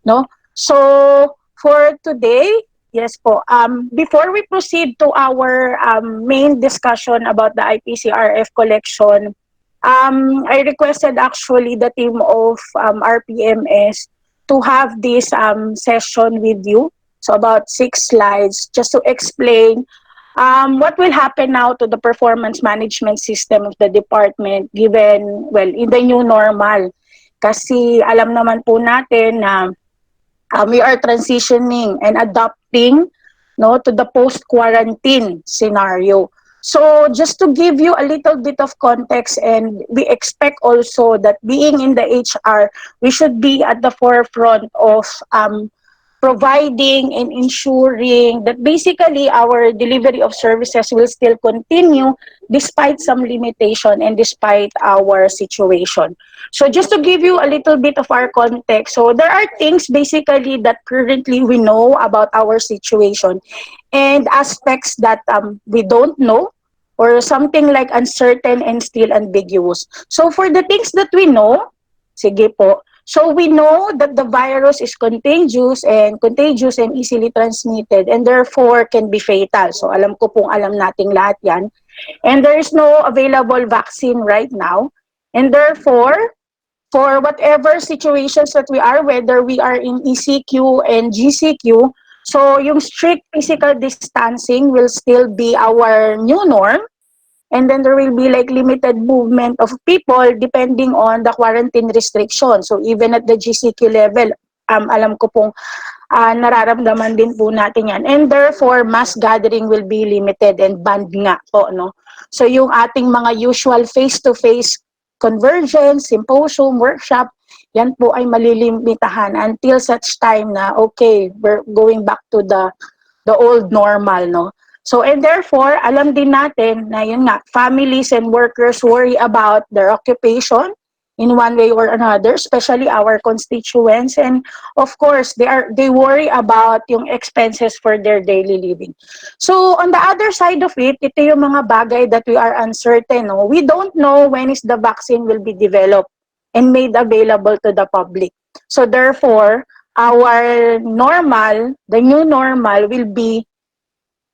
no? So for today, yes po, before we proceed to our main discussion about the IPCRF collection, I requested actually the team of RPMS to have this session with you. So about 6 slides just to explain what will happen now to the performance management system of the department given, well, in the new normal. Kasi alam naman po natin na we are transitioning and adapting, no, to the post-quarantine scenario. So just to give you a little bit of context, and we expect also that being in the HR, we should be at the forefront of providing and ensuring that basically our delivery of services will still continue despite some limitation and despite our situation. So just to give you a little bit of our context, so there are things basically that currently we know about our situation and aspects that we don't know or something like uncertain and still ambiguous. So for the things that we know, sige po, so we know that the virus is contagious and easily transmitted and therefore can be fatal. So alam ko pong alam nating lahat yan. And there is no available vaccine right now. And therefore, for whatever situations that we are, whether we are in ECQ and GCQ, so yung strict physical distancing will still be our new norm. And then there will be like limited movement of people depending on the quarantine restriction. So even at the GCQ level, alam ko pong nararamdaman din po natin yan. And therefore, mass gathering will be limited and banned nga po, no? So yung ating mga usual face-to-face convergence, symposium, workshop, yan po ay malilimitahan until such time na, okay, we're going back to the old normal, no? So, and therefore, alam din natin na yun nga, families and workers worry about their occupation in one way or another, especially our constituents. And of course, they worry about yung expenses for their daily living. So, on the other side of it, ito yung mga bagay that we are uncertain. No? We don't know when is the vaccine will be developed and made available to the public. So, therefore, our normal, the new normal will be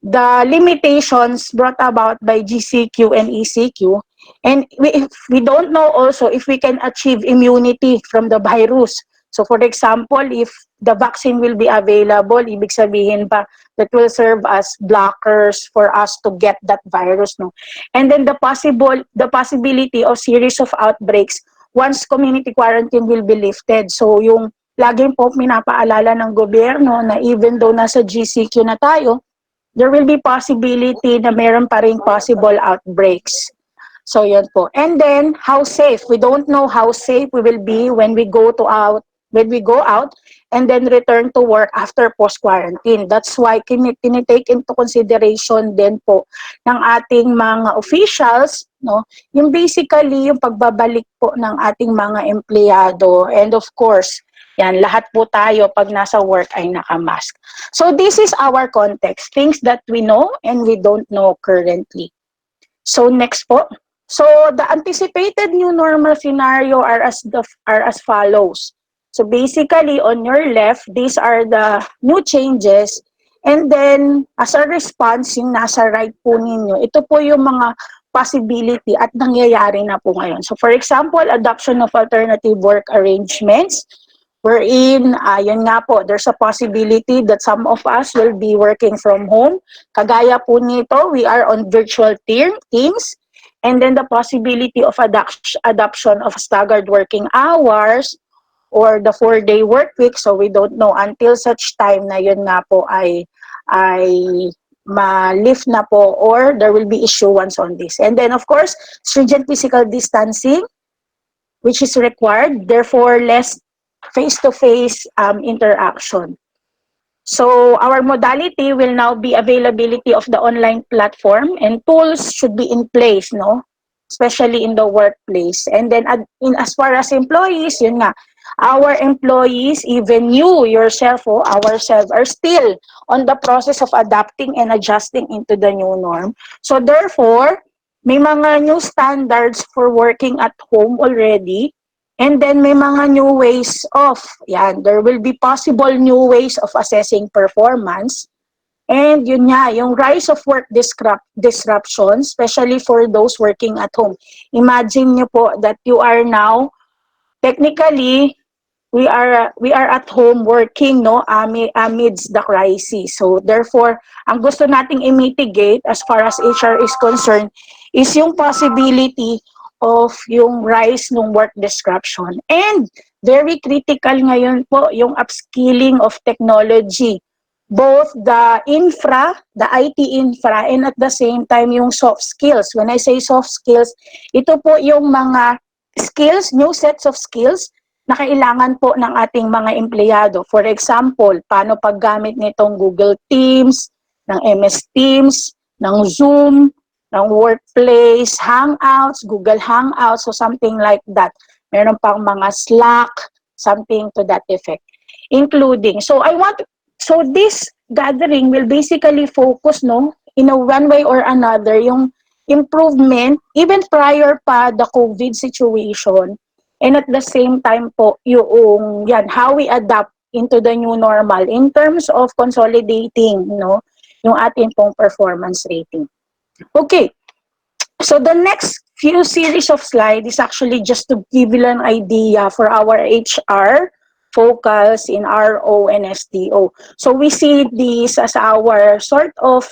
the limitations brought about by GCQ and ECQ. And if we don't know also if we can achieve immunity from the virus. So for example, if the vaccine will be available, ibig sabihin pa that will serve as blockers for us to get that virus, no? And then the possibility of series of outbreaks once community quarantine will be lifted. So yung laging po pinapaalala ng gobyerno na even though nasa GCQ na tayo, there will be possibility na meron pa rin possible outbreaks. So yun po. And then how safe? We don't know how safe we will be when we go out and then return to work after post-quarantine. That's why tinitake into consideration din po ng ating mga officials, no? Yung basically yung pagbabalik po ng ating mga empleyado, and of course, yan, lahat po tayo pag nasa work ay nakamask. So this is our context, things that we know and we don't know currently. So next po. So the anticipated new normal scenario are as follows. So basically on your left, these are the new changes, and then as a response, yung nasa right po ninyo, ito po yung mga possibility at nangyayari na po ngayon. So for example, adoption of alternative work arrangements, wherein, yun nga po, there's a possibility that some of us will be working from home. Kagaya po nito, we are on virtual teams. And then the possibility of adoption of staggered working hours or the 4-day work week. So we don't know until such time na yun nga po ay ma-lift na po or there will be issuance on this. And then of course, stringent physical distancing, which is required, therefore less face-to-face interaction. So our modality will now be availability of the online platform, and tools should be in place, no? Especially in the workplace. And then as far as employees, yun nga, our employees, even you yourself or ourselves, are still on the process of adapting and adjusting into the new norm. So therefore, may mga new standards for working at home already. And then may mga new ways of, yan, there will be possible new ways of assessing performance. And yun nga, yung rise of work disruption, especially for those working at home. Imagine nyo po that you are now, technically, we are at home working, no, amidst the crisis. So therefore, ang gusto nating i-mitigate as far as HR is concerned is yung possibility of yung rise ng work disruption. And very critical ngayon po yung upskilling of technology, both the infra, the IT infra, and at the same time yung soft skills. When I say soft skills, ito po yung mga skills, new sets of skills na kailangan po ng ating mga empleyado. For example, paano paggamit nitong Google Teams, ng MS Teams, ng Zoom, ng Workplace, Hangouts, Google Hangouts, so something like that. Meron pang mga Slack, something to that effect. Including, so this gathering will basically focus, no, in a one way or another, yung improvement, even prior pa the COVID situation, and at the same time po, yung, yan, how we adapt into the new normal in terms of consolidating, no, yung ating pong performance rating. Okay, so the next few series of slides is actually just to give you an idea for our HR focus in RO and SDO. So we see these as our sort of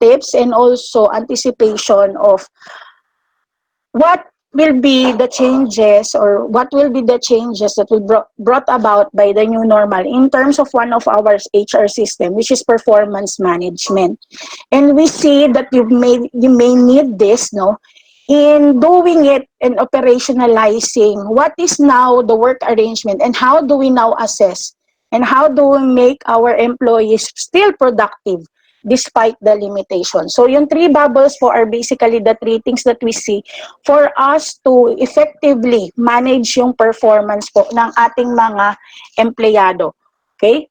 tips and also anticipation of what will be the changes or what will be the changes that will brought about by the new normal in terms of one of our HR system, which is performance management. And we see that you may need this, no, in doing it and operationalizing what is now the work arrangement and how do we now assess and how do we make our employees still productive despite the limitations. So yung three bubbles po are basically the three things that we see for us to effectively manage yung performance po ng ating mga empleyado. Okay?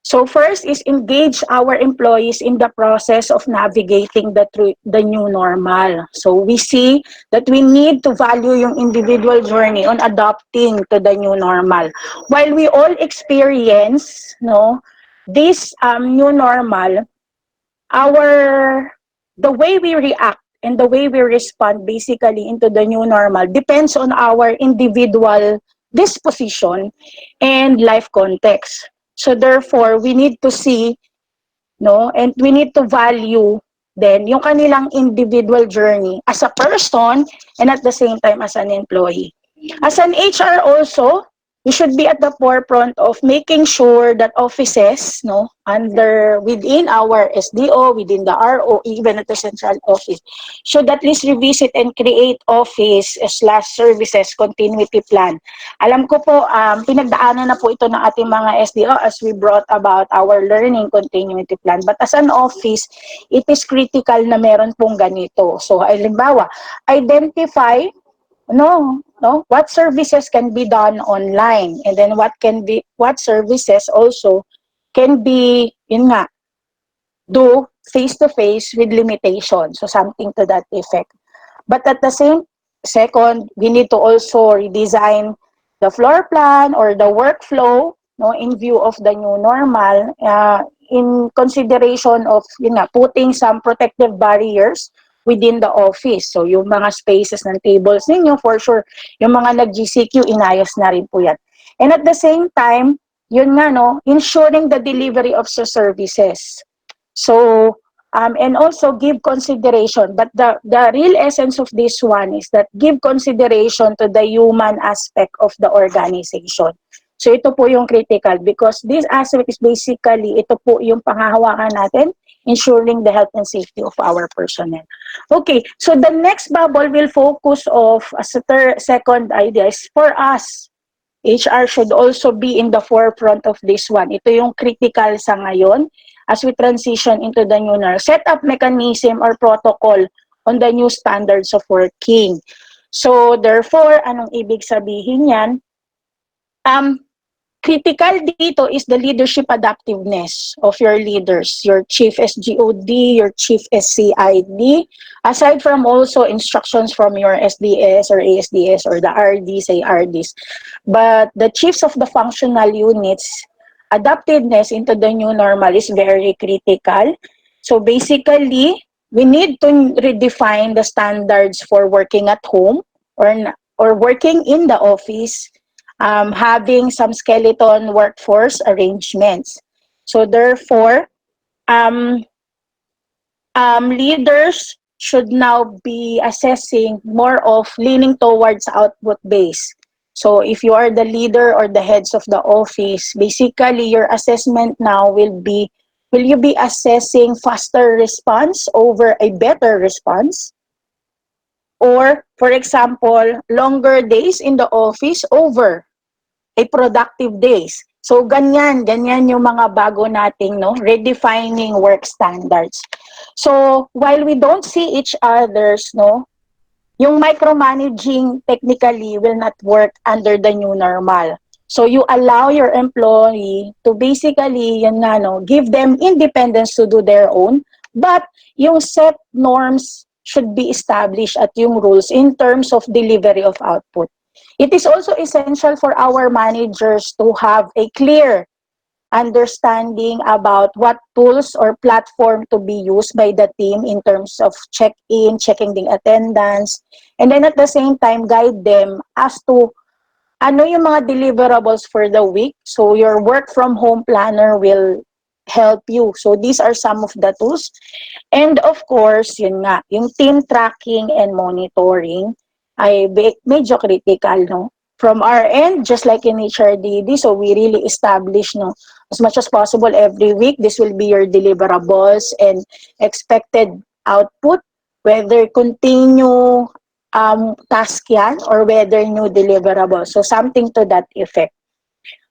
So first is engage our employees in the process of navigating the new normal. So we see that we need to value yung individual journey on adapting to the new normal. While we all experience, no, this new normal, the way we react and the way we respond basically into the new normal depends on our individual disposition and life context. So therefore, we need to see, no, and we need to value then yung kanilang individual journey as a person and at the same time as an employee. As an HR also, we should be at the forefront of making sure that offices, no, within our SDO, within the RO, even at the central office, should at least revisit and create office/services continuity plan. Alam ko po, pinagdaanan na po ito ng ating mga SDO as we brought about our learning continuity plan. But as an office, it is critical na meron pong ganito. So, halimbawa, identify what services can be done online, and then what services also can be, yun nga, do face to face with limitations, so something to that effect. But at the second, we need to also redesign the floor plan or the workflow, no, in view of the new normal, in consideration of, yun nga, putting some protective barriers within the office. So yung mga spaces ng tables ninyo, for sure, yung mga nag-GCQ, inayos na rin po yan. And at the same time, yun nga, no, ensuring the delivery of the services. So, and also give consideration, but the real essence of this one is that give consideration to the human aspect of the organization. So ito po yung critical because this aspect is basically, ito po yung panghahawakan natin, ensuring the health and safety of our personnel. Okay, so the next bubble will focus as a second idea is for us. HR should also be in the forefront of this one. Ito yung critical sa ngayon as we transition into the new normal. Set up mechanism or protocol on the new standards of working. So therefore, anong ibig sabihin yan? critical dito is the leadership adaptiveness of your leaders, your chief SGOD, your chief SCID, aside from also instructions from your SDS or ASDS or the RDs, ARDs. But the chiefs of the functional units, adaptiveness into the new normal is very critical. So basically, we need to redefine the standards for working at home or working in the office, having some skeleton workforce arrangements. So therefore, um, leaders should now be assessing more of leaning towards output base. So if you are the leader or the heads of the office, basically your assessment now will you be assessing faster response over a better response? Or, for example, longer days in the office over a productive days. So ganyan yung mga bago nating redefining work standards. So while we don't see each other's yung micromanaging technically will not work under the new normal. So you allow your employee to basically give them independence to do their own, but yung set norms should be established at yung rules in terms of delivery of output. It is also essential for our managers to have a clear understanding about what tools or platform to be used by the team in terms of check-in, checking the attendance, and then at the same time guide them as to ano yung mga deliverables for the week. So your work from home planner will help you. So these are some of the tools. And of course, yun nga, yung team tracking and monitoring ay medyo critical, no? From our end, just like in HRDD, so we really establish, as much as possible every week, this will be your deliverables and expected output, whether continue task yan or whether new deliverables. So something to that effect.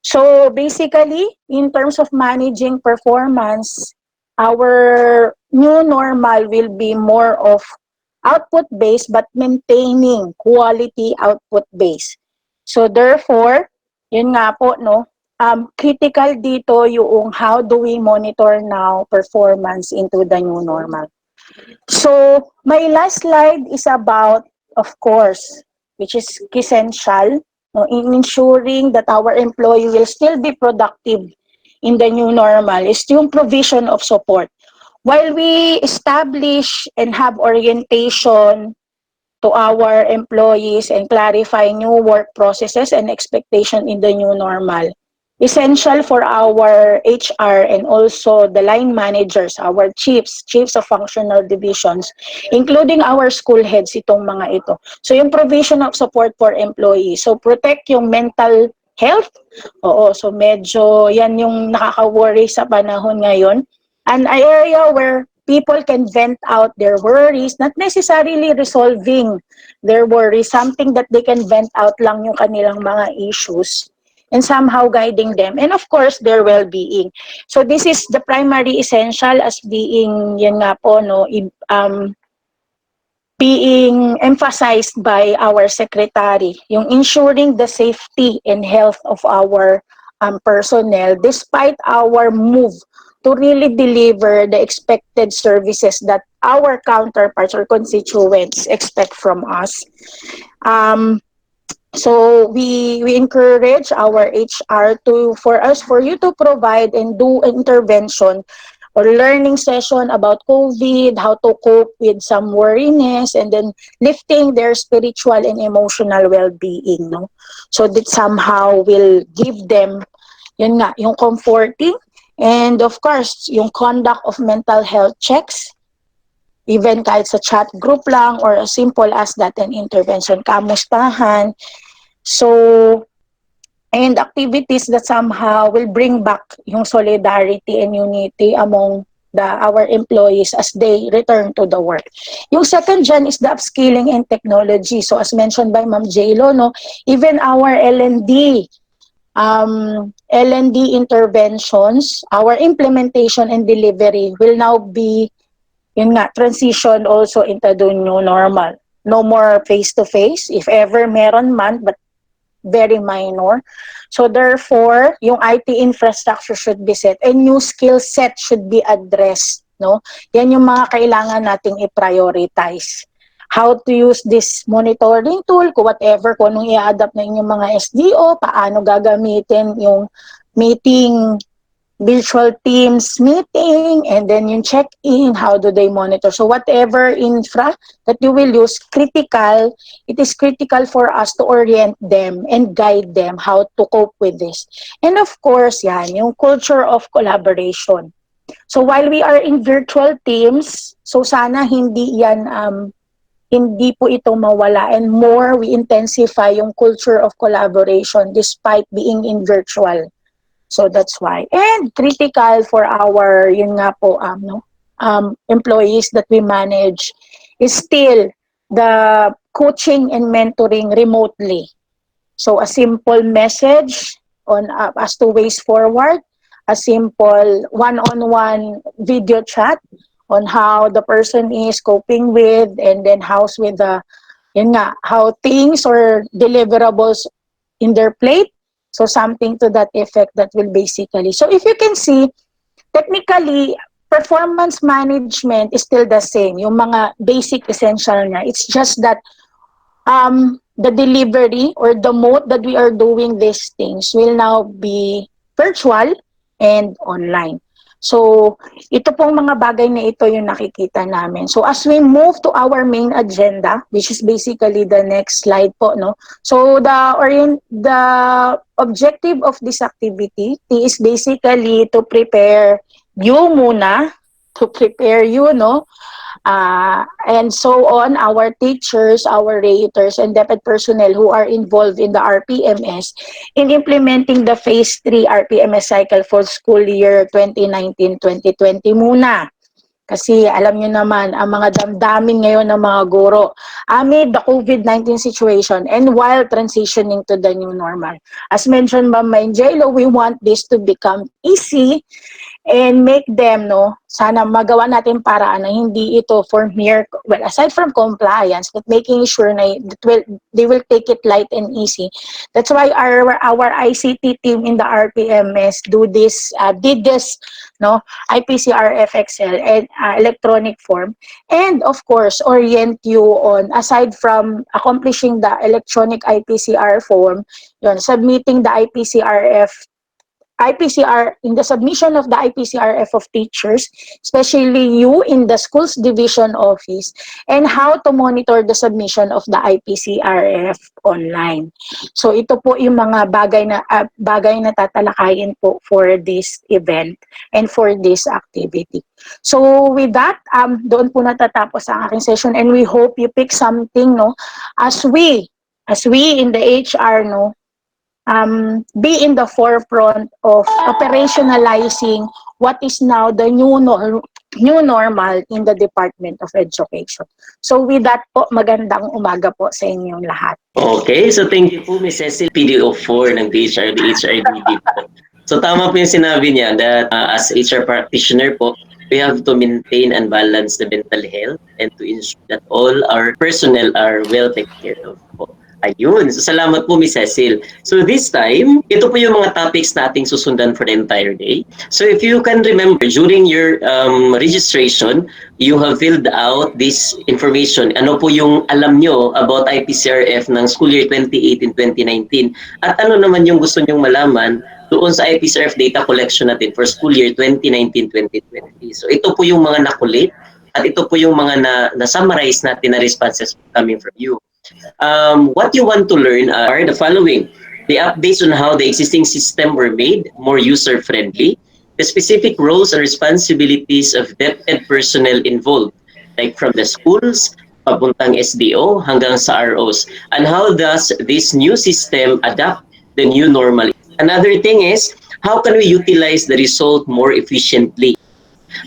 So basically, in terms of managing performance, our new normal will be more of output-based but maintaining quality output-based. So therefore, yun nga po, critical dito yung how do we monitor now performance into the new normal. So my last slide is about, of course, which is essential, in ensuring that our employee will still be productive in the new normal is yung provision of support. While we establish and have orientation to our employees and clarify new work processes and expectation in the new normal, essential for our HR and also the line managers, our chiefs of functional divisions, including our school heads, itong mga ito. So yung provision of support for employees. So protect yung mental health. Oo, so medyo yan yung nakaka-worry sa panahon ngayon. An area where people can vent out their worries, not necessarily resolving their worries, something that they can vent out lang yung kanilang mga issues and somehow guiding them, and of course their well-being. So this is the primary essential as being yan nga po being emphasized by our secretary, yung ensuring the safety and health of our personnel despite our move to really deliver the expected services that our counterparts or constituents expect from us. So we encourage our HR for you to provide and do intervention or learning session about COVID, how to cope with some worriness, and then lifting their spiritual and emotional well-being, no? So that somehow will give them yun nga, yung comforting, and of course, yung conduct of mental health checks, even kahit sa chat group lang or as simple as that, an intervention, kamustahan. So, and activities that somehow will bring back yung solidarity and unity among our employees as they return to the work. Yung second dyan is the upskilling and technology. So as mentioned by Ma'am J-Lo, even our L&D interventions, our implementation and delivery will now be transition also into the new normal. No more face-to-face, if ever meron man, but very minor. So therefore, yung IT infrastructure should be set and new skill set should be addressed, no? Yan yung mga kailangan nating i-prioritize. How to use this monitoring tool, kung whatever, kung anong i-adapt na inyong mga SDO, paano gagamitin yung meeting, virtual teams meeting, and then yung check-in, how do they monitor. So whatever infra that you will use, it is critical for us to orient them and guide them how to cope with this. And of course, yan, yung culture of collaboration. So while we are in virtual teams, so sana hindi po ito mawala, and more we intensify yung culture of collaboration despite being in virtual. So that's why. And critical for our, yun nga po, employees that we manage is still the coaching and mentoring remotely. So a simple message on as to ways forward, a simple one-on-one video chat on how the person is coping with, and then how's with the, yun nga, how things or deliverables in their plate. So something to that effect that will basically. So if you can see, technically, performance management is still the same. Yung mga basic essential niya. It's just that the delivery or the mode that we are doing these things will now be virtual and online. So, ito pong mga bagay na ito yung nakikita namin. So, as we move to our main agenda, which is basically the next slide po, no? So, the objective of this activity is basically to prepare you muna, no? And so on, our teachers, our raters, and DepEd personnel who are involved in the RPMS in implementing the Phase 3 RPMS cycle for school year 2019-2020 muna. Kasi alam nyo naman, ang mga damdamin ngayon ng mga guro amid the COVID-19 situation and while transitioning to the new normal. As mentioned by Jelo, we want this to become easy and make them, no, sana magawa natin paraan na hindi ito for mere, well, aside from compliance, but making sure na they will take it light and easy. That's why our ICT team in the RPMS did this, no, IPCRF Excel and electronic form, and of course orient you on, aside from accomplishing the electronic IPCR form, yun, submitting the in the submission of the IPCRF of teachers, especially you in the schools division office, and how to monitor the submission of the IPCRF online. So ito po yung mga bagay na tatalakayin po for this event and for this activity. So with that, doon po natatapos ang aking session, and we hope you pick something, no, as we in the HR, no, be in the forefront of operationalizing what is now the new normal in the Department of Education. So with that po, magandang umaga po sa inyong lahat. Okay, so thank you po, Ms. Cecil, PDO4 ng HRDD po. So tama po yung sinabi niya that as HR practitioner po, we have to maintain and balance the mental health and to ensure that all our personnel are well taken care of po. Ayun. So, salamat po, Ms. Cecil. So, this time, ito po yung mga topics nating susundan for the entire day. So, if you can remember, during your registration, you have filled out this information. Ano po yung alam nyo about IPCRF ng school year 2018-2019? At ano naman yung gusto nyong malaman doon sa IPCRF data collection natin for school year 2019-2020? So, ito po yung mga nakulit at ito po yung mga na-summarize natin na responses coming from you. What you want to learn are the following: the updates on how the existing system were made more user-friendly, the specific roles and responsibilities of DepEd personnel involved, like from the schools, papuntang SDO, hanggang sa ROs, and how does this new system adapt the new normal. Another thing is, how can we utilize the result more efficiently?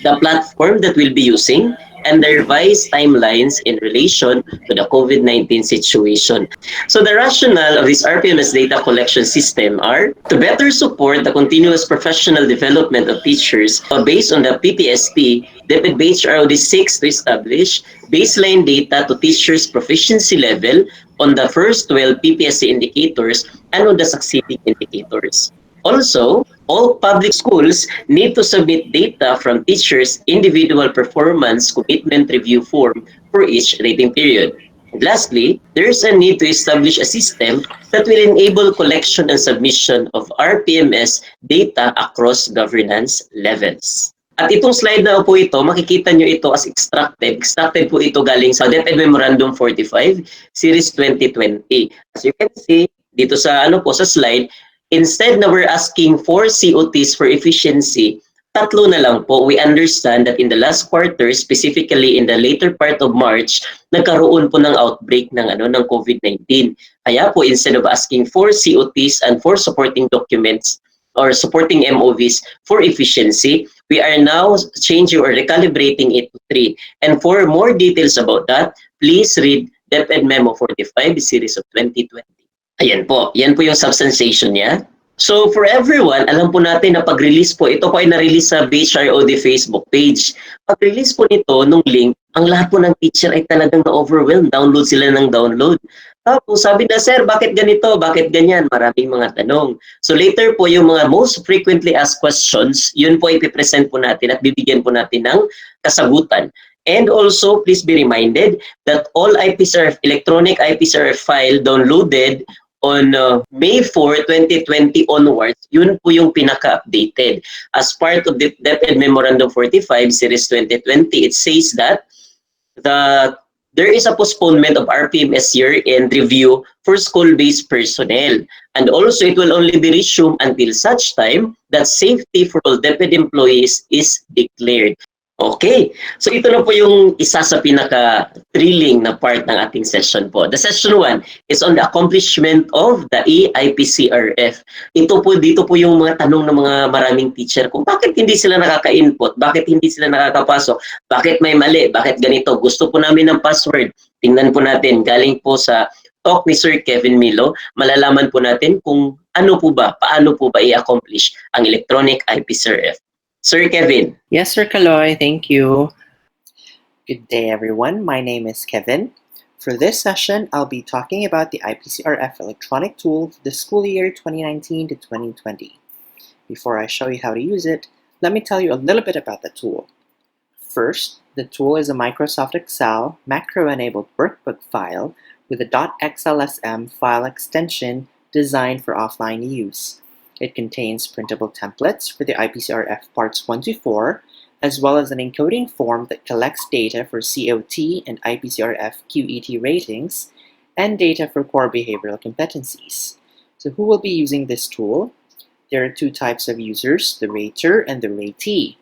The platform that we'll be using, and the revised timelines in relation to the COVID-19 situation. So the rationale of this RPMS data collection system are to better support the continuous professional development of teachers based on the PPST. DepEd BHROD seeks to establish baseline data to teachers' proficiency level on the first 12 PPSC indicators and on the succeeding indicators. Also, all public schools need to submit data from teachers' individual performance commitment review form for each rating period. And lastly, there is a need to establish a system that will enable collection and submission of RPMS data across governance levels. At itong slide na po ito, makikita nyo ito as extracted. Extracted po ito galing sa DepEd Memorandum 45, Series 2020. As you can see, dito sa sa slide, instead na we're asking for COTs for efficiency, tatlo na lang po. We understand that in the last quarter, specifically in the later part of March, nagkaroon po ng outbreak ng ng COVID-19. Kaya po, instead of asking for COTs and for supporting documents or supporting MOVs for efficiency, we are now changing or recalibrating it to 3. And for more details about that, please read DepEd Memo 45, Series of 2020. Ayan po. Yan po yung substantiation niya. So for everyone, alam po natin na pag-release po, ito po ay na-release sa BHROD Facebook page. Pag-release po nito nung link, ang lahat po ng teacher ay talagang na-overwhelmed. Download sila ng download. Tapos sabi na, sir, bakit ganito? Bakit ganyan? Maraming mga tanong. So later po, yung mga most frequently asked questions, yun po ipipresent po natin at bibigyan po natin ng kasagutan. And also, please be reminded that all IPCRF, electronic IPCRF file downloaded on May 4, 2020 onwards, yun po yung pinaka-updated. As part of the DepEd Memorandum 45, Series 2020, it says that there is a postponement of RPMS year-end review for school-based personnel. And also, it will only be resumed until such time that safety for all DepEd employees is declared. Okay, so ito na po yung isa sa pinaka-thrilling na part ng ating session po. The session 1 is on the accomplishment of the IPCRF. Dito po yung mga tanong ng mga maraming teacher kung bakit hindi sila nakaka-input, bakit hindi sila nakakapasok, bakit may mali, bakit ganito, gusto po namin ng password. Tingnan po natin, galing po sa talk ni Sir Kevin Milo, malalaman po natin kung paano po ba i-accomplish ang electronic IPCRF. Sir Kevin. Yes, Sir Kaloy, thank you. Good day, everyone. My name is Kevin. For this session, I'll be talking about the IPCRF electronic tool for the school year 2019 to 2020. Before I show you how to use it, let me tell you a little bit about the tool. First, the tool is a Microsoft Excel macro-enabled workbook file with a .xlsm file extension designed for offline use. It contains printable templates for the IPCRF Parts 1 to 4, as well as an encoding form that collects data for COT and IPCRF QET ratings, and data for core behavioral competencies. So who will be using this tool? There are two types of users, the rater and the ratee.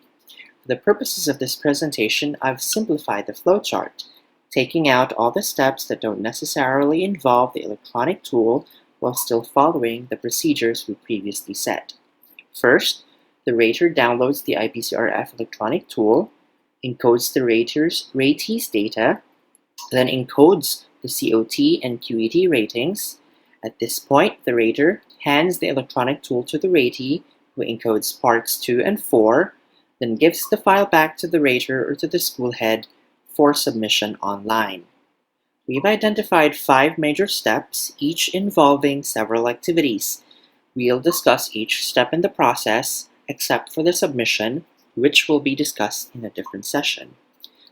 For the purposes of this presentation, I've simplified the flowchart, taking out all the steps that don't necessarily involve the electronic tool while still following the procedures we previously set. First, the rater downloads the IPCRF electronic tool, encodes the ratee's data, then encodes the COT and QET ratings. At this point, the rater hands the electronic tool to the ratee, who encodes parts 2 and 4, then gives the file back to the rater or to the school head for submission online. We've identified 5 major steps, each involving several activities. We'll discuss each step in the process, except for the submission, which will be discussed in a different session.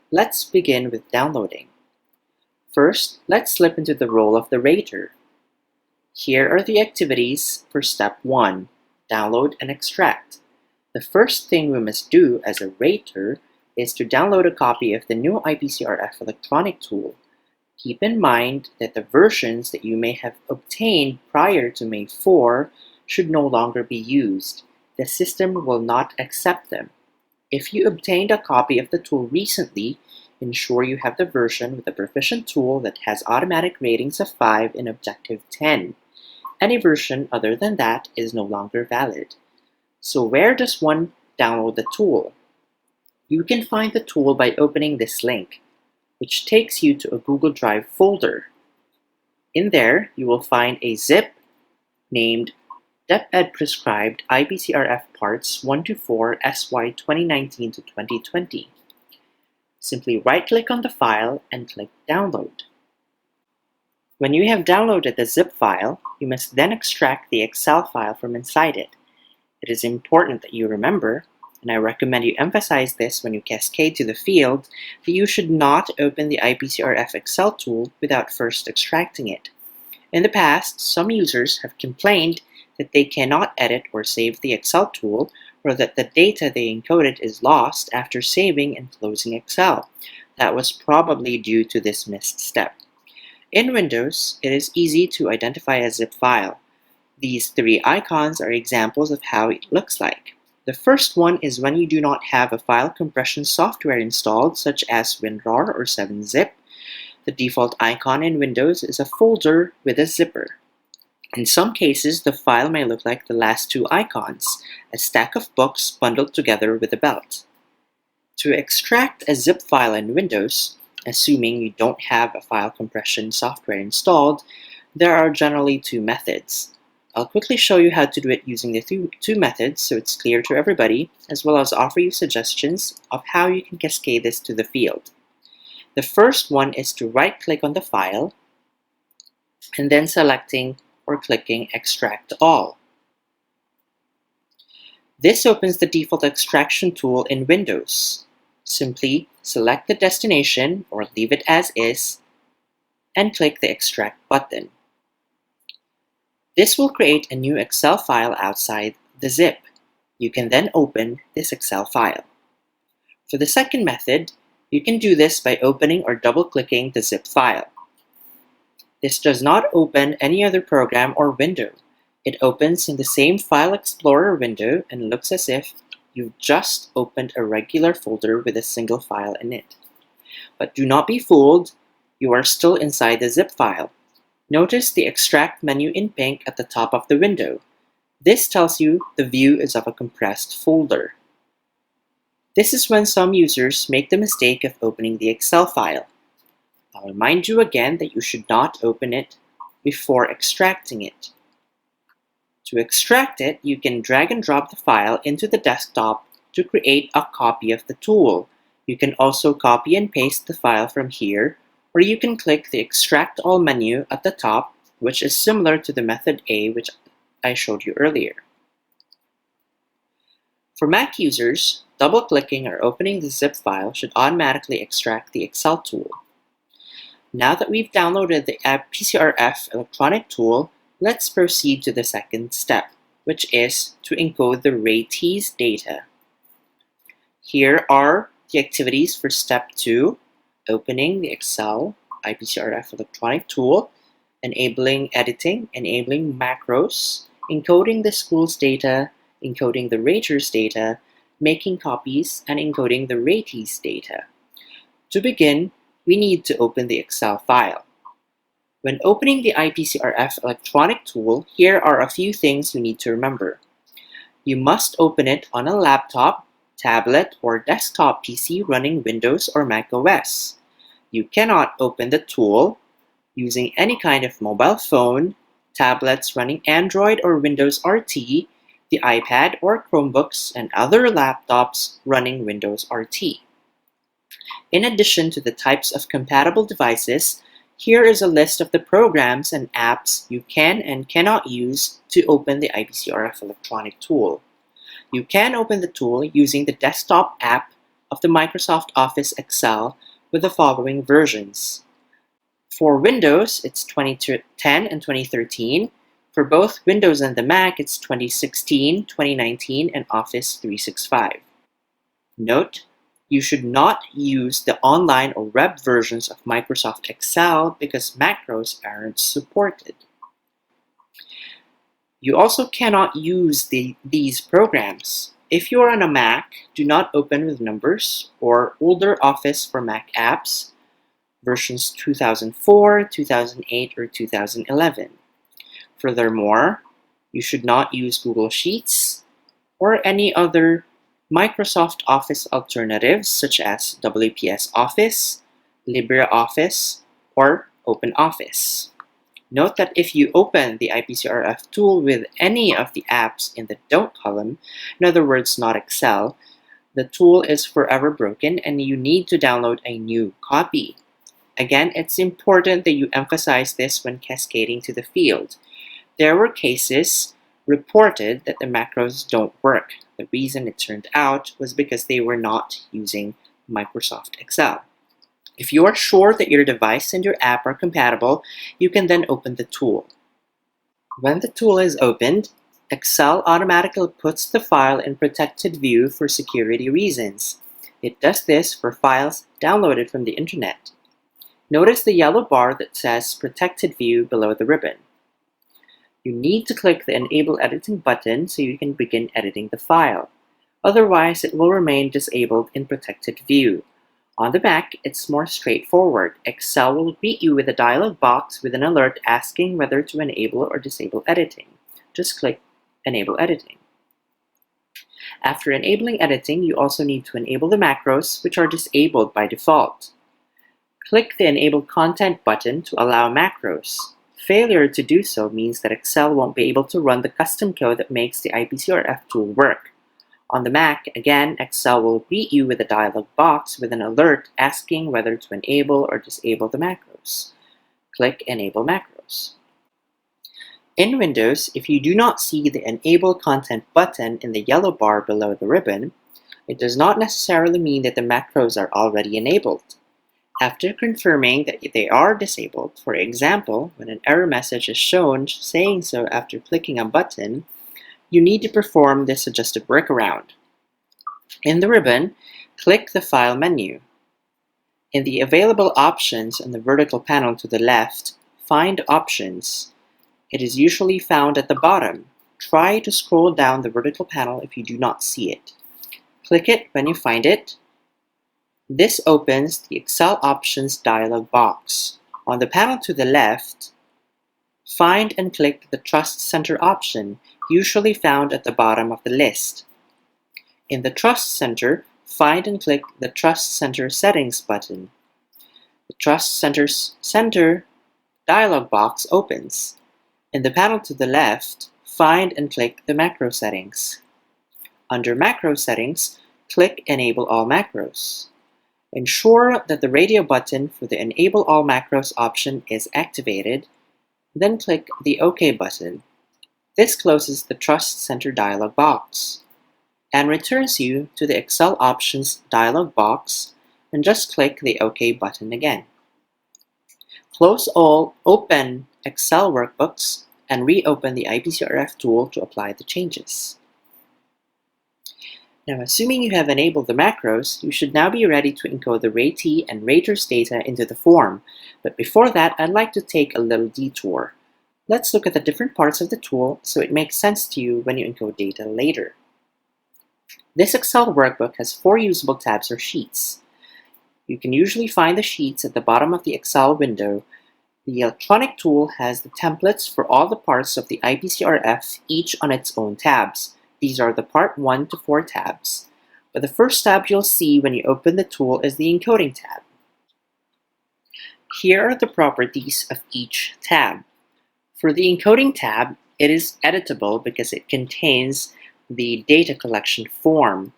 Let's begin with downloading. First, let's slip into the role of the rater. Here are the activities for step 1, download and extract. The first thing we must do as a rater is to download a copy of the new IPCRF electronic tool. Keep in mind that the versions that you may have obtained prior to May 4 should no longer be used. The system will not accept them. If you obtained a copy of the tool recently, ensure you have the version with a proficient tool that has automatic ratings of 5 in Objective 10. Any version other than that is no longer valid. So where does one download the tool? You can find the tool by opening this link, which takes you to a Google Drive folder. In there, you will find a zip named DepEd Prescribed IPCRF Parts 1 to 4 SY 2019 to 2020. Simply right-click on the file and click Download. When you have downloaded the zip file, you must then extract the Excel file from inside it. It is important that you remember, and I recommend you emphasize this when you cascade to the field, that you should not open the IPCRF Excel tool without first extracting it. In the past, some users have complained that they cannot edit or save the Excel tool, or that the data they encoded is lost after saving and closing Excel. That was probably due to this missed step. In Windows, it is easy to identify a zip file. These three icons are examples of how it looks like. The first one is when you do not have a file compression software installed, such as WinRAR or 7-zip. The default icon in Windows is a folder with a zipper. In some cases, the file may look like the last two icons, a stack of books bundled together with a belt. To extract a zip file in Windows, assuming you don't have a file compression software installed, there are generally two methods. I'll quickly show you how to do it using the two methods so it's clear to everybody, as well as offer you suggestions of how you can cascade this to the field. The first one is to right-click on the file and then selecting or clicking Extract All. This opens the default extraction tool in Windows. Simply select the destination or leave it as is and click the Extract button. This will create a new Excel file outside the zip. You can then open this Excel file. For the second method, you can do this by opening or double-clicking the zip file. This does not open any other program or window. It opens in the same File Explorer window and looks as if you've just opened a regular folder with a single file in it. But do not be fooled, you are still inside the zip file. Notice the Extract menu in pink at the top of the window. This tells you the view is of a compressed folder. This is when some users make the mistake of opening the Excel file. I'll remind you again that you should not open it before extracting it. To extract it, you can drag and drop the file into the desktop to create a copy of the tool. You can also copy and paste the file from here, or you can click the Extract All menu at the top, which is similar to the method A, which I showed you earlier. For Mac users, double-clicking or opening the zip file should automatically extract the Excel tool. Now that we've downloaded the IPCRF electronic tool, let's proceed to the second step, which is to encode the ratees data. Here are the activities for step 2, opening the Excel IPCRF electronic tool, enabling editing, enabling macros, encoding the school's data, encoding the raters data, making copies, and encoding the ratees data. To begin, we need to open the Excel file. When opening the IPCRF electronic tool, here are a few things you need to remember. You must open it on a laptop, tablet, or desktop PC running Windows or Mac OS. You cannot open the tool using any kind of mobile phone, tablets running Android or Windows RT, the iPad or Chromebooks, and other laptops running Windows RT. In addition to the types of compatible devices, here is a list of the programs and apps you can and cannot use to open the IPCRF electronic tool. You can open the tool using the desktop app of the Microsoft Office Excel with the following versions. For Windows, it's 2010 and 2013. For both Windows and the Mac, it's 2016, 2019, and Office 365. Note, you should not use the online or web versions of Microsoft Excel because macros aren't supported. You also cannot use these programs. If you are on a Mac, do not open with numbers or older Office for Mac apps, versions 2004, 2008, or 2011. Furthermore, you should not use Google Sheets or any other Microsoft Office alternatives such as WPS Office, LibreOffice, or OpenOffice. Note that if you open the IPCRF tool with any of the apps in the Don't column, in other words, not Excel, the tool is forever broken and you need to download a new copy. Again, it's important that you emphasize this when cascading to the field. There were cases reported that the macros don't work. The reason it turned out was because they were not using Microsoft Excel. If you are sure that your device and your app are compatible, you can then open the tool. When the tool is opened, Excel automatically puts the file in protected view for security reasons. It does this for files downloaded from the internet. Notice the yellow bar that says Protected View below the ribbon. You need to click the Enable Editing button so you can begin editing the file. Otherwise, it will remain disabled in Protected View. On the Mac, it's more straightforward. Excel will greet you with a dialog box with an alert asking whether to enable or disable editing. Just click Enable Editing. After enabling editing, you also need to enable the macros, which are disabled by default. Click the Enable Content button to allow macros. Failure to do so means that Excel won't be able to run the custom code that makes the IPCRF tool work. On the Mac, again, Excel will greet you with a dialog box with an alert asking whether to enable or disable the macros. Click Enable Macros. In Windows, if you do not see the Enable Content button in the yellow bar below the ribbon, it does not necessarily mean that the macros are already enabled. After confirming that they are disabled, for example, when an error message is shown saying so after clicking a button, you need to perform this suggested workaround. In the ribbon, click the File menu. In the available options on the vertical panel to the left, find Options. It is usually found at the bottom. Try to scroll down the vertical panel if you do not see it. Click it when you find it. This opens the Excel Options dialog box. On the panel to the left, find and click the Trust Center option, usually found at the bottom of the list. In the Trust Center, find and click the Trust Center Settings button. The Trust Center dialog box opens. In the panel to the left, find and click the Macro Settings. Under Macro Settings, click Enable All Macros. Ensure that the radio button for the Enable All Macros option is activated, then click the OK button. This closes the Trust Center dialog box and returns you to the Excel Options dialog box, and just click the OK button again. Close all open Excel workbooks and reopen the IPCRF tool to apply the changes. Now, assuming you have enabled the macros, you should now be ready to encode the ratee and raters data into the form. But before that, I'd like to take a little detour. Let's look at the different parts of the tool so it makes sense to you when you encode data later. This Excel workbook has 4 usable tabs or sheets. You can usually find the sheets at the bottom of the Excel window. The electronic tool has the templates for all the parts of the IPCRF, each on its own tabs. These are the Part 1 to 4 tabs. But the first tab you'll see when you open the tool is the Encoding tab. Here are the properties of each tab. For the Encoding tab, it is editable because it contains the data collection form.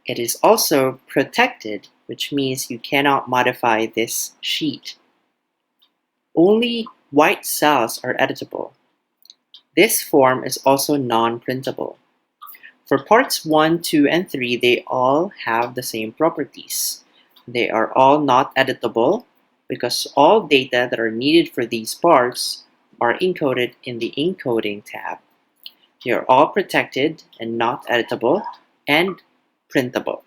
It is also protected, which means you cannot modify this sheet. Only white cells are editable. This form is also non-printable. For parts 1, 2, and 3, they all have the same properties. They are all not editable because all data that are needed for these parts are encoded in the Encoding tab. They are all protected and not editable and printable.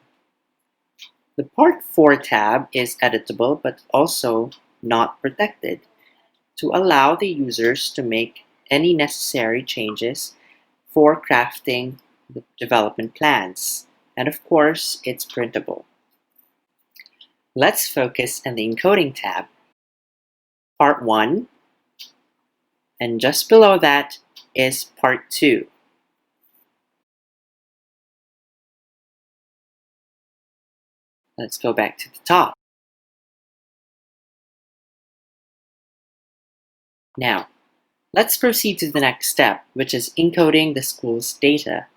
The Part 4 tab is editable but also not protected to allow the users to make any necessary changes for crafting the development plans. And of course, it's printable. Let's focus on the Encoding tab. Part 1, and just below that is Part 2. Let's go back to the top. Now, let's proceed to the next step, which is encoding the school's data.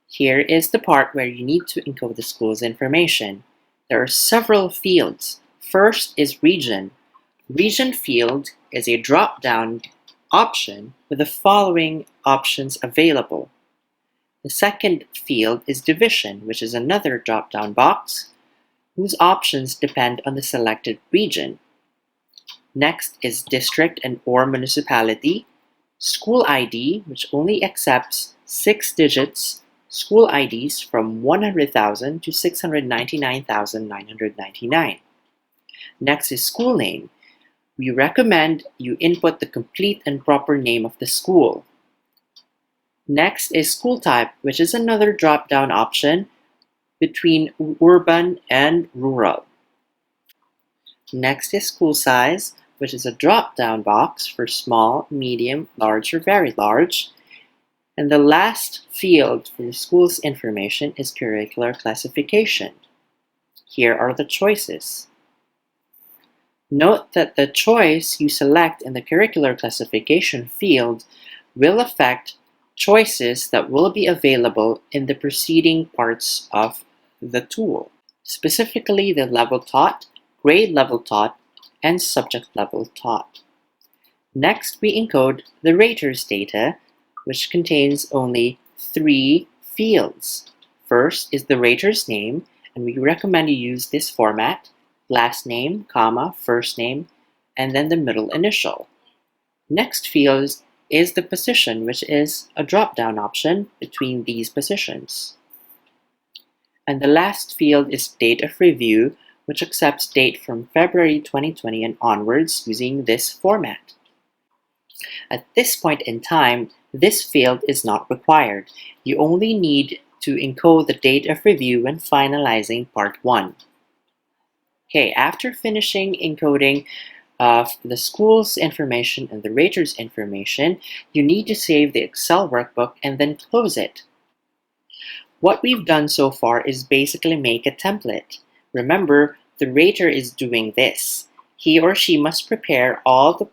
Here is the part where you need to encode the school's information. There are several fields. First is region. Region field is a drop-down option with the following options available. The second field is division, which is another drop-down box whose options depend on the selected region. Next is district and or municipality, school ID, which only accepts 6 digits school IDs from 100,000 to 699,999. Next is school name. We recommend you input the complete and proper name of the school. Next is school type, which is another drop-down option between urban and rural. Next is school size, which is a drop-down box for small, medium, large, or very large. And the last field for the school's information is curricular classification. Here are the choices. Note that the choice you select in the curricular classification field will affect choices that will be available in the preceding parts of the tool, specifically the level taught, grade level taught, and subject level taught. Next, we encode the raters data, which contains only 3 fields. First is the rater's name, and we recommend you use this format: last name, comma, first name, and then the middle initial. Next field is the position, which is a drop-down option between these positions. And the last field is date of review, which accepts date from February 2020 and onwards using this format. At this point in time, this field is not required. You only need to encode the date of review when finalizing part 1. Okay, after finishing encoding the school's information and the rater's information, you need to save the Excel workbook and then close it. What we've done so far is basically make a template. Remember, the rater is doing this. He or she must prepare all the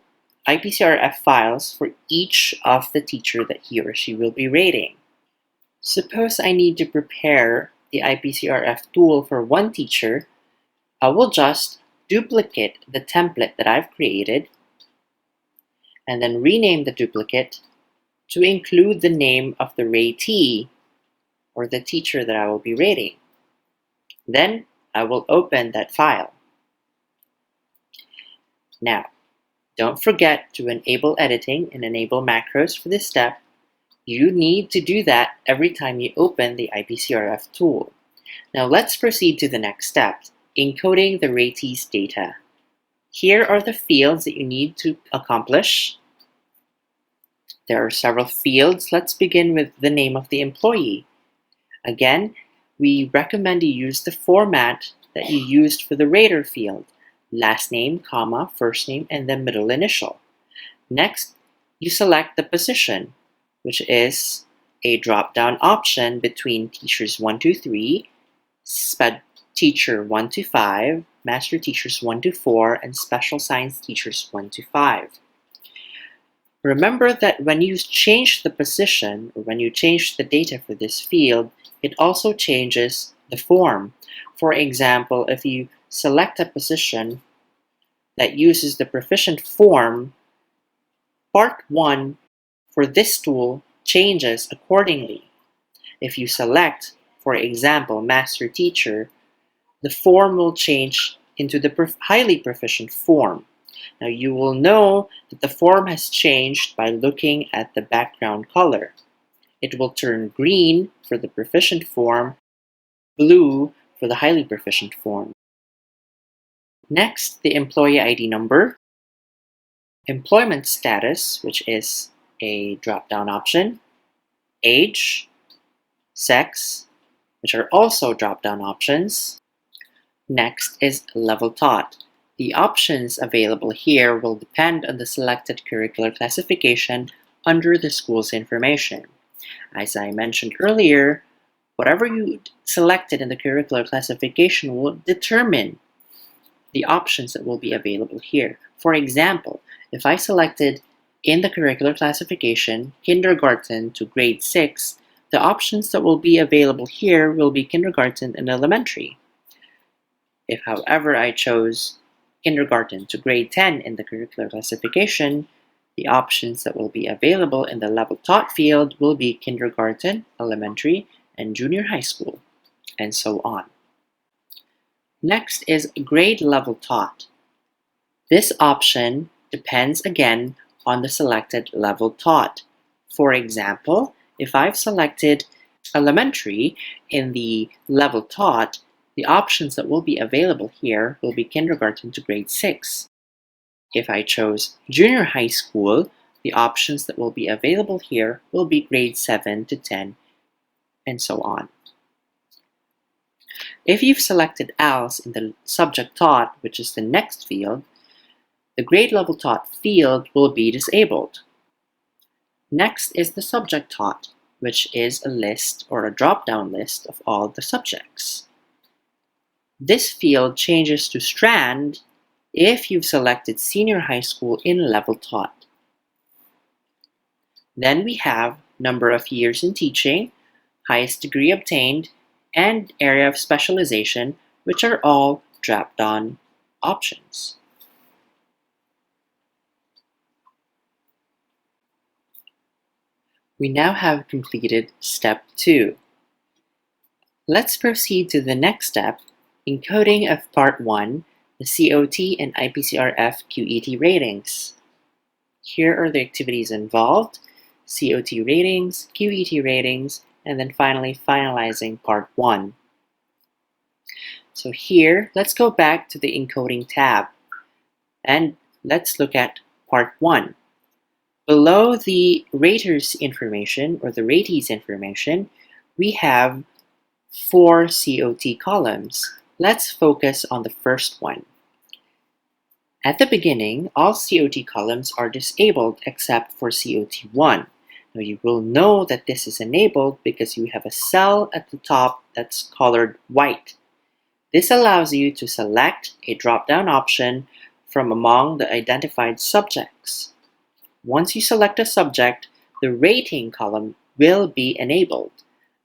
IPCRF files for each of the teacher that he or she will be rating. Suppose I need to prepare the IPCRF tool for one teacher. I will just duplicate the template that I've created and then rename the duplicate to include the name of the ratee or the teacher that I will be rating. Then I will open that file. Now, don't forget to enable editing and enable macros for this step. You need to do that every time you open the IPCRF tool. Now let's proceed to the next step, encoding the ratee's data. Here are the fields that you need to accomplish. There are several fields. Let's begin with the name of the employee. Again, we recommend you use the format that you used for the rater field: last name, comma, first name, and then middle initial. Next, you select the position, which is a drop-down option between teachers 1 to 3, SPED teacher 1 to 5, master teachers 1 to 4, and special science teachers 1 to 5. Remember that when you change the position, or when you change the data for this field, it also changes the form. For example, if you select a position that uses the proficient form, part 1 for this tool changes accordingly. If you select, for example, master teacher, the form will change into the highly proficient form. Now you will know that the form has changed by looking at the background color. It will turn green for the proficient form, blue for the highly proficient form. Next, the employee ID number, employment status, which is a drop-down option, age, sex, which are also drop-down options. Next is level taught. The options available here will depend on the selected curricular classification under the school's information. As I mentioned earlier, Whatever you selected in the curricular classification will determine the options that will be available here. For example, if I selected in the curricular classification kindergarten to grade 6, the options that will be available here will be kindergarten and elementary. If, however, I chose kindergarten to grade 10 in the curricular classification, the options that will be available in the level taught field will be kindergarten, elementary, and junior high school, and so on. Next is grade level taught. This option depends again on the selected level taught. For example, if I've selected elementary in the level taught, the options that will be available here will be kindergarten to grade 6. If I chose junior high school, the options that will be available here will be grade 7 to 10, and so on. If you've selected else in the subject taught, which is the next field, the grade level taught field will be disabled. Next is the subject taught, which is a list or a drop-down list of all the subjects. This field changes to strand if you've selected senior high school in level taught. Then we have number of years in teaching, highest degree obtained, and area of specialization, which are all drop-down options. We now have completed step 2. Let's proceed to the next step, encoding of part 1, the COT and IPCRF QET ratings. Here are the activities involved: COT ratings, QET ratings, and then finally finalizing part 1. So here, let's go back to the encoding tab and let's look at part 1. Below the raters information or the ratees information, we have 4 COT columns. Let's focus on the first one. At the beginning, all COT columns are disabled except for COT1. Now you will know that this is enabled because you have a cell at the top that's colored white. This allows you to select a drop-down option from among the identified subjects. Once you select a subject, the rating column will be enabled.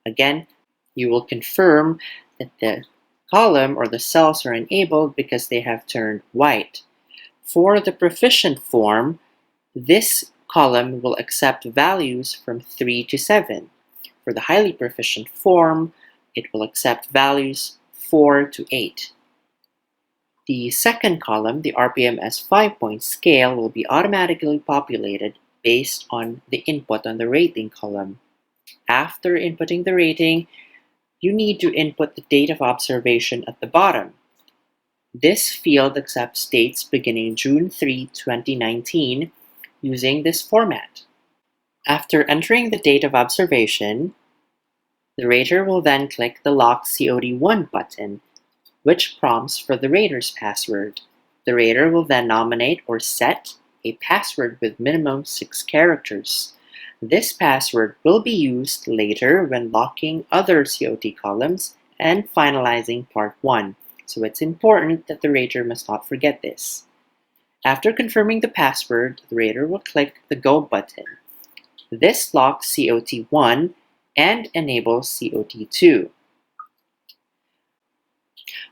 Again, you will confirm that the column or the cells are enabled because they have turned white. For the proficient form, this column will accept values from 3 to 7. For the highly proficient form, it will accept values 4 to 8. The second column, the RPMS 5-point scale, will be automatically populated based on the input on the rating column. After inputting the rating, you need to input the date of observation at the bottom. This field accepts dates beginning June 3, 2019, using this format. After entering the date of observation, the rater will then click the Lock COD1 button, which prompts for the rater's password. The rater will then nominate or set a password with minimum 6 characters. This password will be used later when locking other COT columns and finalizing part 1, so it's important that the rater must not forget this. After confirming the password, the rater will click the Go button. This locks COT1 and enables COT2.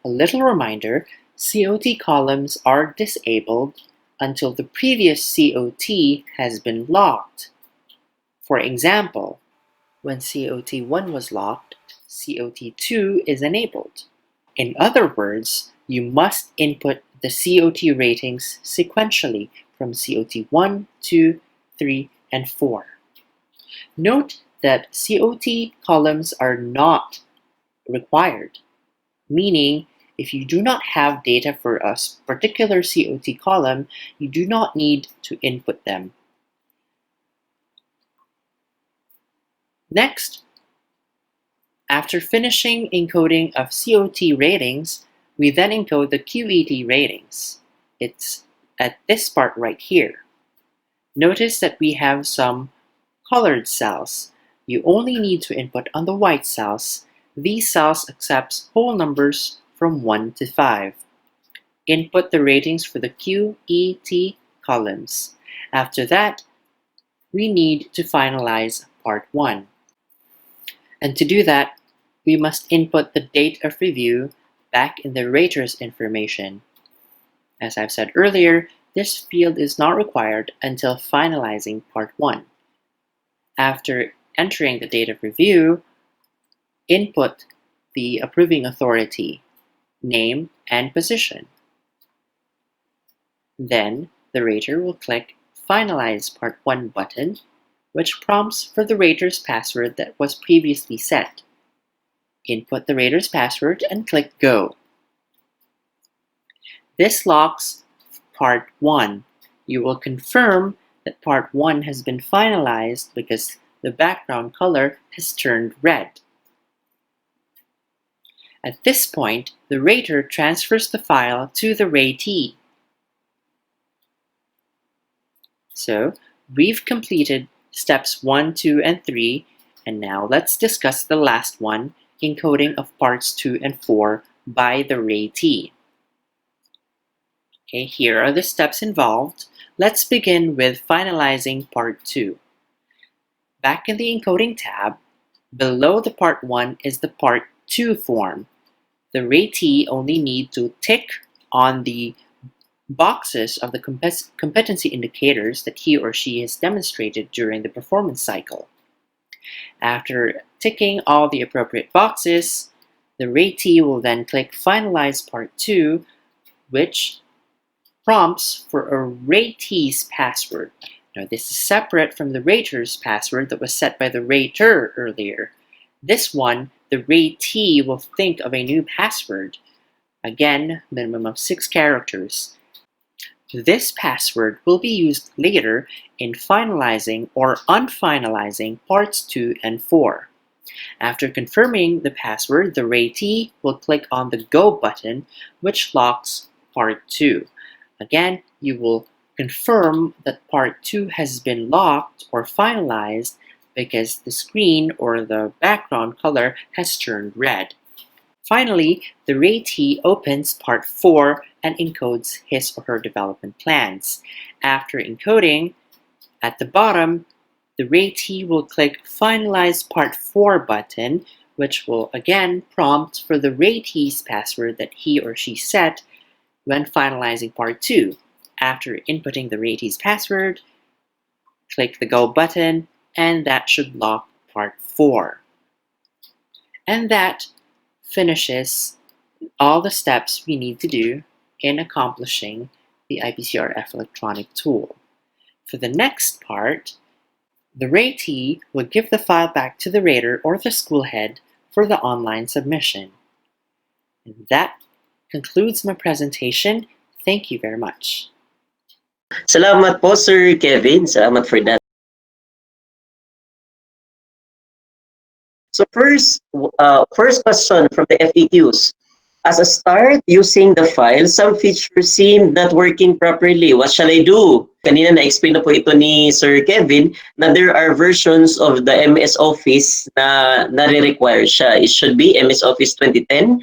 A little reminder, COT columns are disabled until the previous COT has been locked. For example, when COT1 was locked, COT2 is enabled. In other words, you must input the COT ratings sequentially from COT1, 2, 3, and 4. Note that COT columns are not required, meaning if you do not have data for a particular COT column, you do not need to input them. Next, after finishing encoding of COT ratings, we then encode the QET ratings. It's at this part right here. Notice that we have some colored cells. You only need to input on the white cells These cells accepts whole numbers from 1 to 5. Input the ratings for the Q, E, T columns. After that, we need to finalize part 1. And to do that, we must input the date of review back in the rater's information. As I've said earlier, this field is not required until finalizing part 1. After entering the date of review, input the approving authority, name, and position. Then, the rater will click Finalize Part 1 button, which prompts for the rater's password that was previously set. Input the rater's password and click Go. This locks Part 1. You will confirm that Part 1 has been finalized because the background color has turned red. At this point, the rater transfers the file to the ratee. So, we've completed steps 1, 2, and 3, and now let's discuss the last one, encoding of parts 2 and 4 by the ratee. Okay, here are the steps involved. Let's begin with finalizing part 2. Back in the encoding tab, below the part 1 is the part 2 form. The ratee only need to tick on the boxes of the competency indicators that he or she has demonstrated during the performance cycle. After ticking all the appropriate boxes, the ratee will then click Finalize Part 2, which prompts for a ratee's password. Now, this is separate from the rater's password that was set by the rater earlier. This one, the ratee will think of a new password. Again, minimum of 6 characters. This password will be used later in finalizing or unfinalizing parts 2 and 4. After confirming the password, the ratee will click on the Go button, which locks part 2. Again, you will confirm that part 2 has been locked or finalized because the screen or the background color has turned red. Finally, the ratee opens part 4 and encodes his or her development plans. After encoding, at the bottom, the ratee will click Finalize Part 4 button, which will again prompt for the ratee's password that he or she set when finalizing Part 2. After inputting the ratee's password, click the Go button, and that should lock Part 4. And that finishes all the steps we need to do in accomplishing the IPCRF electronic tool. For the next part, the ratee will give the file back to the rater or the school head for the online submission. And that concludes my presentation. Thank you very much. Salamat po, Sir Kevin. Salamat for that. So first question from the FAQs. As a start, using the file, some features seem not working properly. What shall I do? Kanina na-explain na po ito ni Sir Kevin na there are versions of the MS Office na nare-require siya. It should be MS Office 2010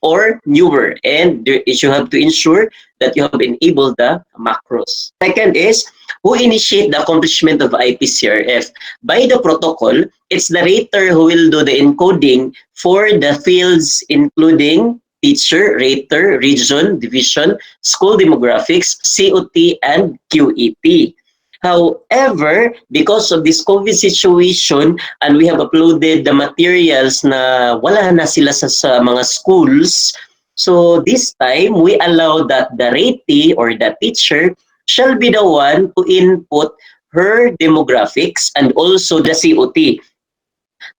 or newer, and you have to ensure that you have enabled the macros. Second is, who initiate the accomplishment of IPCRF? By the protocol, it's the rater who will do the encoding for the fields including teacher, rater, region, division, school demographics, COT, and QEP. However, because of this COVID situation and we have uploaded the materials na wala na sila sa mga schools, so this time we allow that the ratee or the teacher shall be the one to input her demographics and also the COT.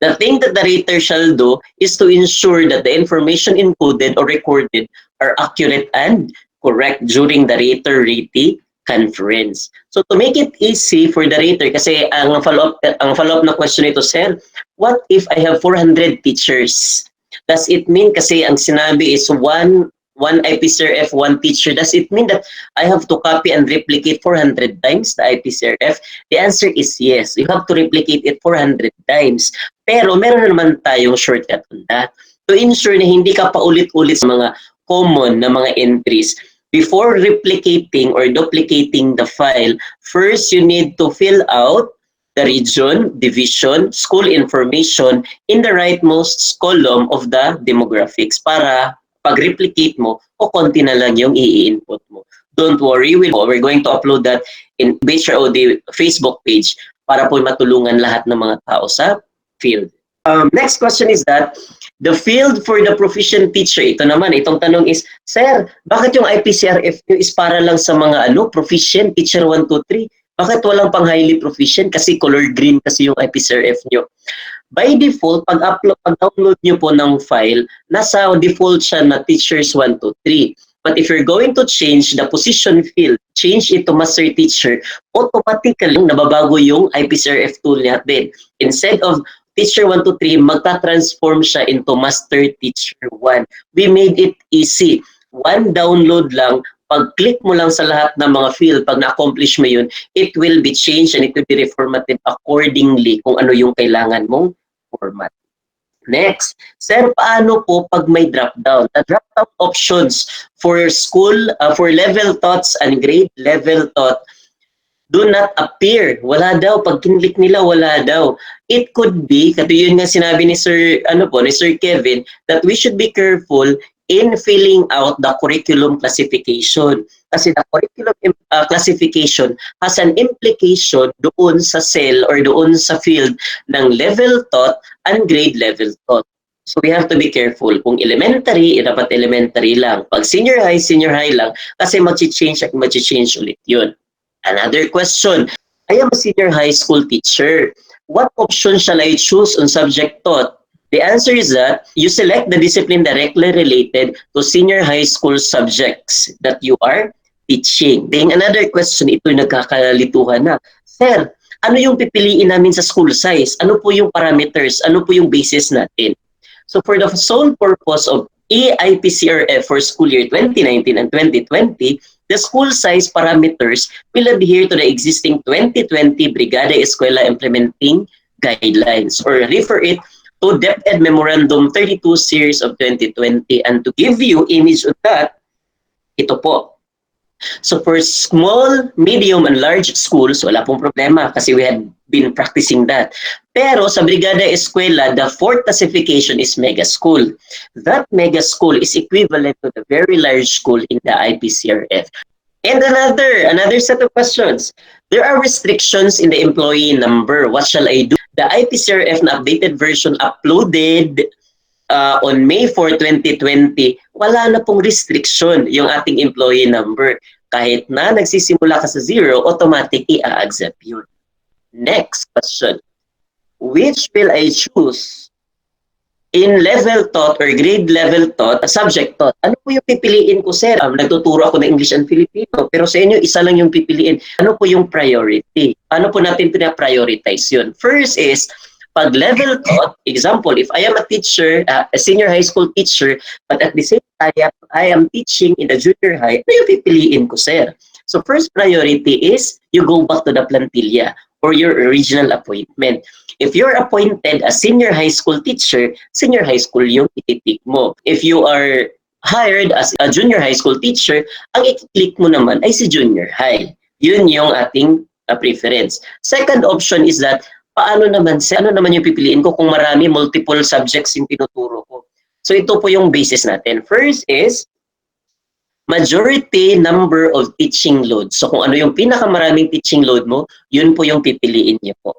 The thing that the rater shall do is to ensure that the information encoded or recorded are accurate and correct during the rater-ratee conference. So to make it easy for the rater, kasi ang follow-up na question nito, sir, what if I have 400 teachers? Does it mean kasi ang sinabi is one one IPCRF, one teacher, does it mean that I have to copy and replicate 400 times the IPCRF? The answer is yes. You have to replicate it 400 times. Pero meron na naman tayong shortcut on that. To ensure na hindi ka paulit-ulit sa mga common na mga entries, before replicating or duplicating the file, first you need to fill out the region, division, school information in the rightmost column of the demographics para pag-replicate mo o konti na lang yung i-input mo. Don't worry, we're going to upload that in BHROD Facebook page para po matulungan lahat ng mga tao sa field. Next question is that, the field for the proficient teacher, ito naman, itong tanong is, Sir, bakit yung IPCRF is para lang sa mga proficient teacher 1, 2, 3? Bakit walang pang highly proficient? Kasi color green kasi yung IPCRF nyo. By default, pag-download nyo po ng file, nasa default siya na teachers 1, 2, 3. But if you're going to change the position field, change it to master teacher, automatically nababago yung IPCRF tool natin. Instead of teacher 1, 2, 3, magta-transform siya into master teacher 1. We made it easy. One download lang, pag-click mo lang sa lahat ng mga field, pag na-accomplish mo yun, it will be changed and it will be reformatted accordingly kung ano yung kailangan mong format. Next, Sir, paano po pag may drop-down? The drop-down options for school, for level thoughts and grade level thought do not appear. Wala daw. Pag kinlik nila, wala daw. It could be, kasi yun nga sinabi ni Sir, ni Sir Kevin, that we should be careful in filling out the curriculum classification. Kasi the curriculum classification has an implication doon sa cell or doon sa field ng level taught and grade level taught. So we have to be careful. Kung elementary, dapat elementary lang. Pag senior high lang. Kasi mag-change ulit yun. Another question. I am a senior high school teacher. What option shall I choose on subject taught? The answer is that you select the discipline directly related to senior high school subjects that you are teaching. Then another question, ito yung nagkakalituhan na. Sir, ano yung pipiliin namin sa school size? Ano po yung parameters? Ano po yung basis natin? So for the sole purpose of IPCRF for school year 2019 and 2020, the school size parameters will adhere to the existing 2020 Brigada Eskwela Implementing Guidelines or refer it to DepEd Memorandum 32 Series of 2020. And to give you image of that, ito po. So for small, medium, and large schools, wala pong problema kasi we had been practicing that. Pero sa Brigada Eskwela, the fourth classification is mega school. That mega school is equivalent to the very large school in the IPCRF. And another set of questions. There are restrictions in the employee number. What shall I do? The IPCRF na updated version uploaded on May 4, 2020, wala na pong restriction yung ating employee number. Kahit na nagsisimula ka sa 0, automatic i-accept yun. Next question. Which will I choose? In level taught or grade level taught, subject taught, ano po yung pipiliin ko, sir? Nagtuturo ako ng English and Filipino, pero sa inyo, isa lang yung pipiliin. Ano po yung priority? Ano po natin pina-prioritize yun? First is, pag level taught, example, if I am a teacher, a senior high school teacher, but at the same time, I am teaching in the junior high, ano yung pipiliin ko, sir? So first priority is, you go back to the plantilla or your original appointment. If you're appointed as senior high school teacher, senior high school yung ititik mo. If you are hired as a junior high school teacher, ang i-click mo naman ay si junior high. Yun yung ating preference. Second option is that, ano naman yung pipiliin ko kung marami multiple subjects yung tinuturo ko. So ito po yung basis natin. First is, majority number of teaching load. So kung ano yung pinakamaraming teaching load mo, yun po yung pipiliin niyo po.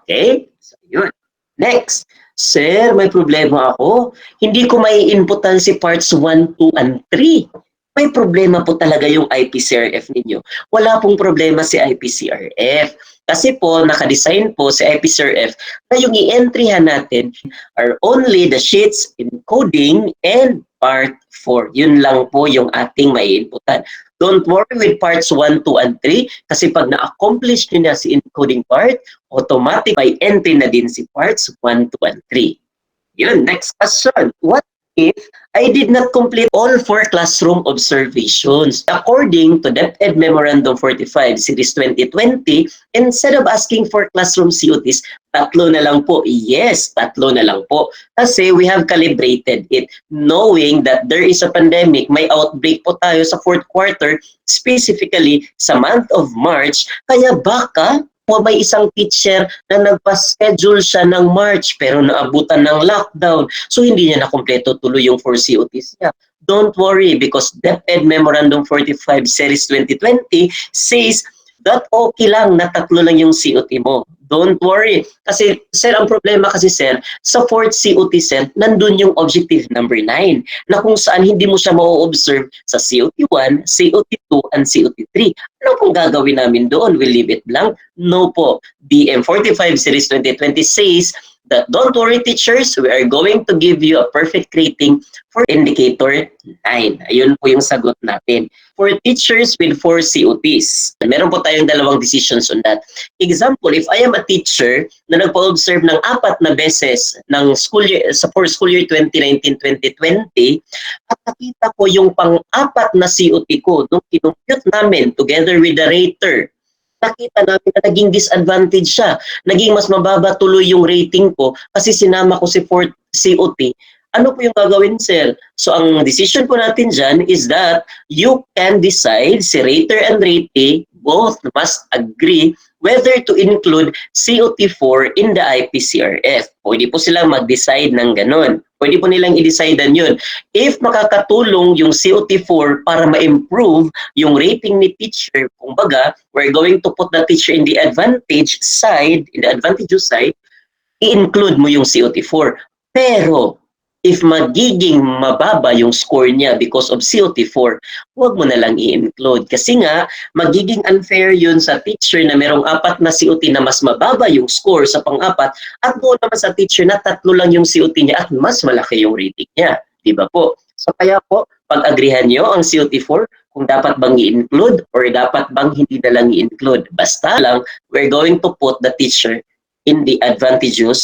Okay? So, yun. Next. Sir, may problema ako. Hindi ko may inputan si parts 1, 2, and 3. May problema po talaga yung IPCRF ninyo. Wala pong problema si IPCRF. Kasi po, nakadesign po si IPCRF na yung i-entryhan natin are only the sheets in coding and part 4. Yun lang po yung ating may inputan. Don't worry with parts 1, 2, and 3 kasi pag na-accomplish nyo na si encoding part, automatic may entry na din si parts 1, 2, and 3. Yun, next question. What if I did not complete all 4 classroom observations. According to DepEd Memorandum 45, Series 2020, instead of asking for classroom COTs, tatlo na lang po. Yes, tatlo na lang po. Kasi we have calibrated it, knowing that there is a pandemic, may outbreak po tayo sa fourth quarter, specifically sa month of March, kaya baka may isang teacher na nagpa-schedule siya ng March pero naabutan ng lockdown. So hindi niya nakumpleto tuloy yung 4 COTs niya. Don't worry because DepEd Memorandum 45 Series 2020 says that okay lang na tatlo lang yung COT mo. Don't worry. Kasi, sir, ang problema kasi, sir, sa fourth COT, sir, nandun yung objective number 9 na kung saan hindi mo siya ma-observe sa COT 1, COT 2, and COT 3. Ano pong gagawin namin doon? We'll leave it blank? No po. DM 45 Series 2020 says that don't worry teachers, we are going to give you a perfect rating for indicator 9. Ayun po yung sagot natin. For teachers with 4 COTs, meron po tayong dalawang decisions on that. Example, if I am a teacher na nagpa-observe ng 4 na beses ng school year, sa for school year 2019-2020, at nakita ko yung pang-4 na COT ko, nung kinumpute namin together with the rater, nakita namin na naging disadvantage siya. Naging mas mababa tuloy yung rating ko kasi sinama ko si 4th COT. Ano po yung gagawin, sir? So, ang decision po natin dyan is that you can decide, si rater and ratee, both must agree whether to include COT4 in the IPCRF. Pwede po silang mag-decide ng ganun. Pwede po nilang i-decidean yun. If makakatulong yung COT4 para ma-improve yung rating ni teacher, kumbaga, we're going to put the teacher in the advantage side, in the advantageous side, i-include mo yung COT4. Pero, if magiging mababa yung score niya because of COT4, huwag mo na lang i-include. Kasi nga, magiging unfair yun sa teacher na merong 4 na COT na mas mababa yung score sa pang-4 at doon naman sa teacher na 3 lang yung COT niya at mas malaki yung rating niya. Diba po? So kaya po, pag-agrihan nyo ang COT4 kung dapat bang i-include or dapat bang hindi na lang i-include. Basta lang, we're going to put the teacher in the advantageous